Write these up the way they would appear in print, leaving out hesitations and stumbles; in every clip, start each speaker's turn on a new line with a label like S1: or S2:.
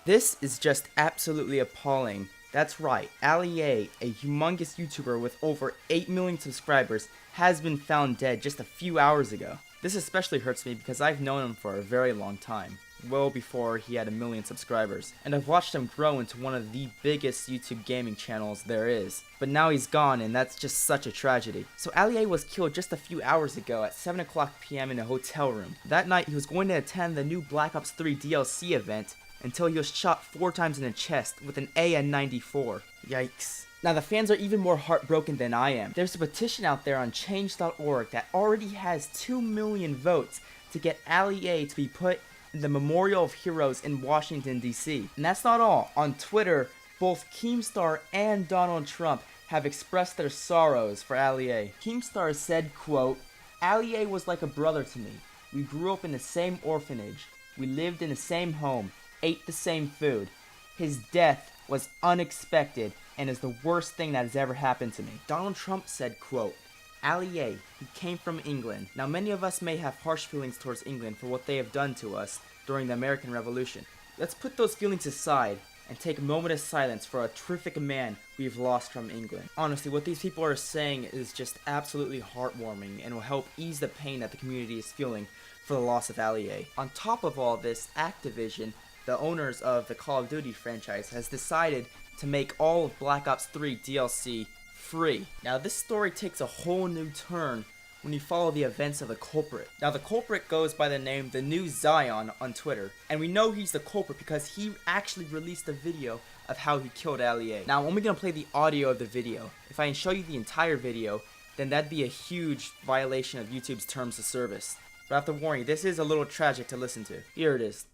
S1: This is just absolutely appalling. That's right, Ali A humongous YouTuber with over 8 million subscribers, has been found dead just a few hours ago. This especially hurts me because I've known him for a very long time, well before he had 1 million subscribers, and I've watched him grow into one of the biggest YouTube gaming channels there is. But now he's gone, and that's just such a tragedy. So Ali A was killed just a few hours ago at 7 o'clock p.m. in a hotel room. That night he was going to attend the new Black Ops 3 DLC event, until he was shot 4 times in the chest with an AN-94. Yikes. Now the fans are even more heartbroken than I am. There's a petition out there on change.org that already has 2 million votes to get Ali A to be put in the Memorial of Heroes in Washington, D.C. And that's not all. On Twitter, both Keemstar and Donald Trump have expressed their sorrows for Ali A. Keemstar said, quote, "Ali A was like a brother to me. We grew up in the same orphanage. We lived in the same home. Ate the same food. His death was unexpected and is the worst thing that has ever happened to me." Donald Trump said, quote, "Ali A, he came from England. Now many of us may have harsh feelings towards England for what they have done to us during the American Revolution. Let's put those feelings aside and take a moment of silence for a terrific man we've lost from England." Honestly, what these people are saying is just absolutely heartwarming and will help ease the pain that the community is feeling for the loss of Ali A. On top of all this, Activision, the owners of the Call of Duty franchise, has decided to make all of Black Ops 3 DLC free. Now this story takes a whole new turn when you follow the events of the culprit. Now the culprit goes by the name The New Zion on Twitter, and we know he's the culprit because he actually released a video of how he killed Ali A. Now I'm only going to play the audio of the video. If I show you the entire video, then that'd be a huge violation of YouTube's terms of service. But I have to warn you, this is a little tragic to listen to. Here it is.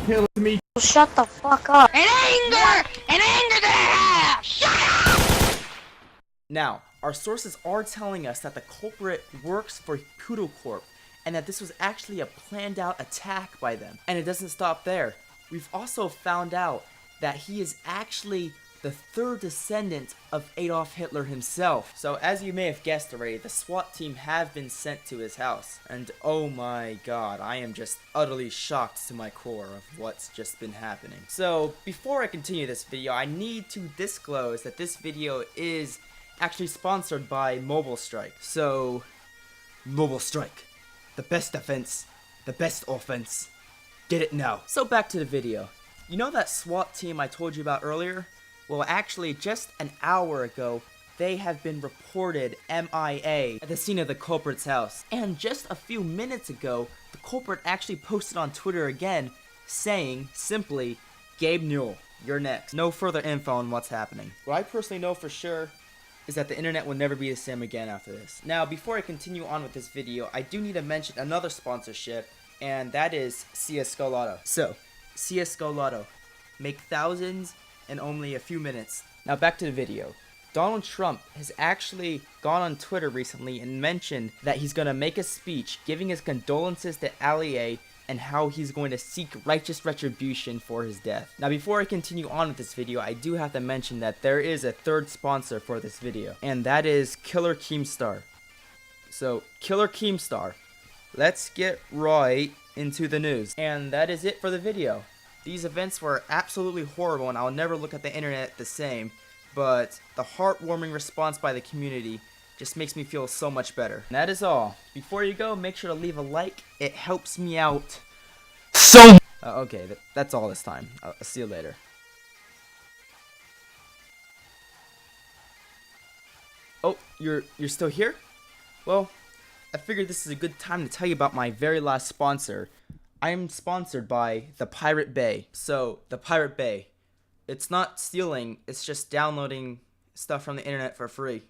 S2: Kill me.
S3: Shut the fuck up.
S4: In anger they have! Shut up!
S1: Now, our sources are telling us that the culprit works for Kudo Corp, and that this was actually a planned out attack by them. And it doesn't stop there. We've also found out that he is actually the third descendant of Adolf Hitler himself. So as you may have guessed already, the SWAT team have been sent to his house. And oh my god, I am just utterly shocked to my core of what's just been happening. So before I continue this video, I need to disclose that this video is actually sponsored by Mobile Strike. So, Mobile Strike, the best defense, the best offense. Get it now. So back to the video. You know that SWAT team I told you about earlier? Well, actually, just an hour ago, they have been reported MIA at the scene of the culprit's house. And just a few minutes ago, the culprit actually posted on Twitter again, saying, simply, "Gabe Newell, you're next." No further info on what's happening. What I personally know for sure is that the internet will never be the same again after this. Now, before I continue on with this video, I do need to mention another sponsorship, and that is CSGO Lotto. So, CSGO Lotto. Make thousands in only a few minutes. Now back to the video. Donald Trump has actually gone on Twitter recently and mentioned that he's going to make a speech giving his condolences to Ali A and how he's going to seek righteous retribution for his death. Now before I continue on with this video, I do have to mention that there is a third sponsor for this video, and that is Killer Keemstar. So Killer Keemstar, let's get right into the news. And that is it for the video. These events were absolutely horrible, and I'll never look at the internet the same, but the heartwarming response by the community just makes me feel so much better. And that is all. Before you go, make sure to leave a like. It helps me out so okay, that's all this time. I'll see you later. Oh, you're still here? Well, I figured this is a good time to tell you about my very last sponsor. I am sponsored by the Pirate Bay. So, the Pirate Bay. It's not stealing, it's just downloading stuff from the internet for free.